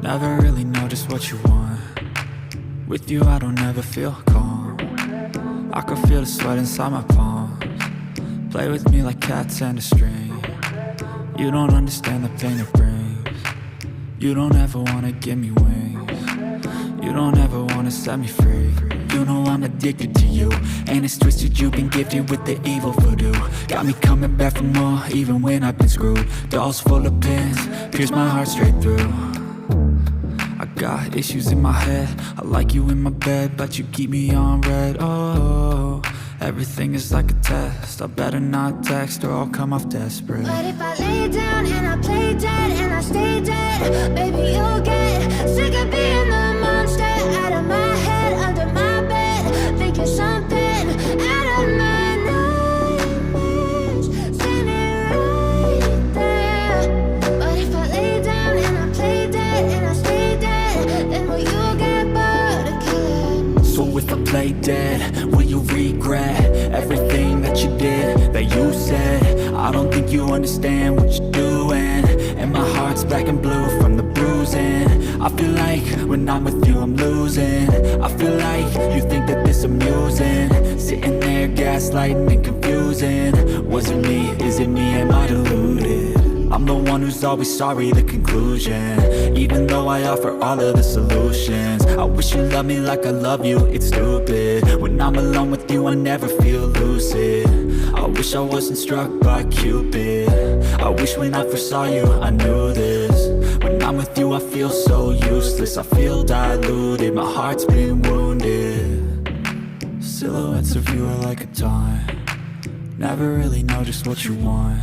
Never really know just what you want. With you I don't ever feel calm. I can feel the sweat inside my palms. Play with me like cats and a string. You don't understand the pain it brings. You don't ever wanna give me wings. You don't ever wanna set me free. You know I'm addicted to you, and it's twisted, you've been gifted with the evil voodoo. Got me coming back for more, even when I've been screwed. Dolls full of pins, pierce my heart straight through. I got issues in my head, I like you in my bed, but you keep me on red. Oh, everything is like a test, I better not text or I'll come off desperate. But if I lay down and I play dead and I stay dead, baby you'll get sick of being the monster out of my head, under my bed, thinking something out of my nightmares, standing right there. But if I lay down and I play dead and I stay dead, then will you get bored of killing? So if I play dead, will you regret everything that you did, that you said? I don't think you understand what you're doing, and my heart's black and blue from the bruising. I feel like when I'm with you I'm losing. I feel like you think that this amusing, sitting there gaslighting and confusing. Was it me? Is it me? Am I deluded? I'm the one who's always sorry, the conclusion, even though I offer all of the solutions. I wish you loved me like I love you, it's stupid. When I'm alone with you I never feel lucid. I wish I wasn't struck by Cupid. I wish when I first saw you I knew this. When I'm with you I feel so useless, I feel diluted, my heart's been wounded. Silhouettes of you are like a taunt. Never really know just what you want.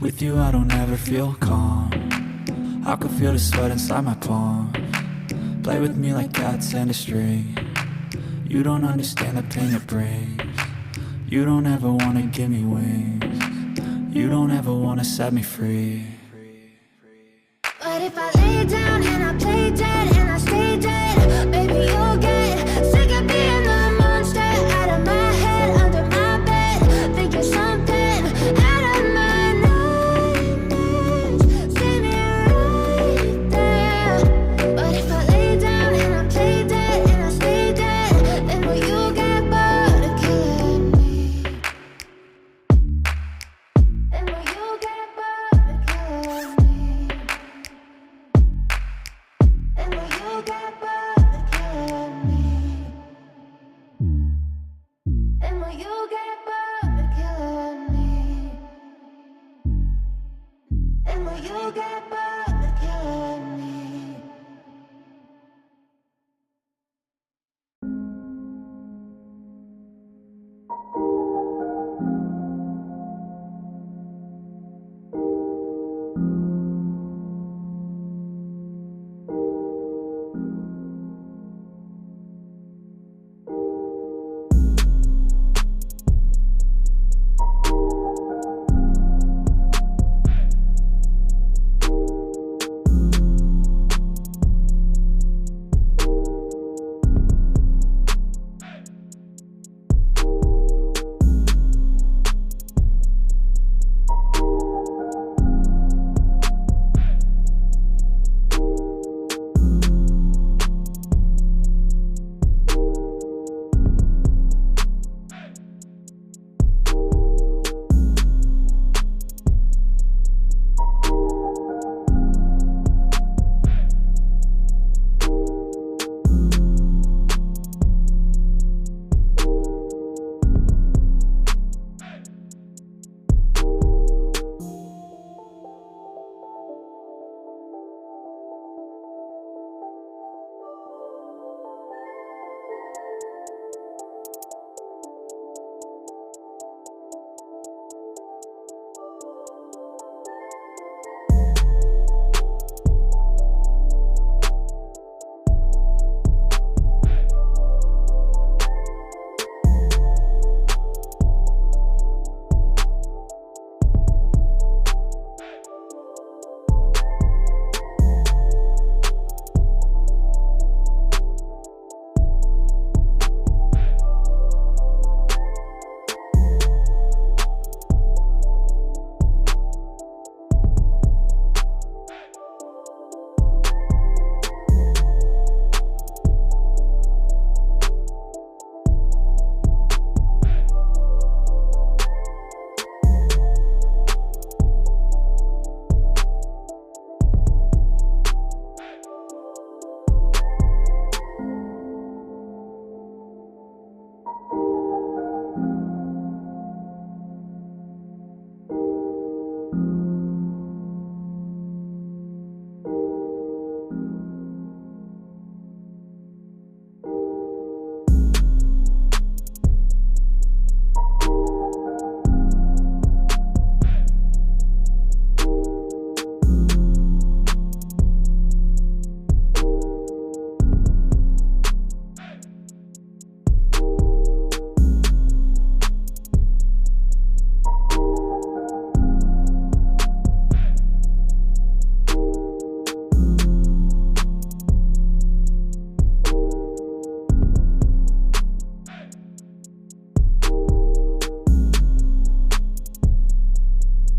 With you I don't ever feel calm. I can feel the sweat inside my palms. Play with me like cats and a string. You don't understand the pain it brings. You don't ever wanna give me wings. You don't ever wanna set me free. But if I lay down and I play dead and I stay dead, baby you'll get sick of being the monster out of my head, under my bed, thinking something out of my nightmares, standing right there. But if I lay down and I play dead and I stay dead, then will you get bored of killing me? Then will you get bored of killing me? And will you get bored of killing me? And will you get bored of killing me? And will you get bored?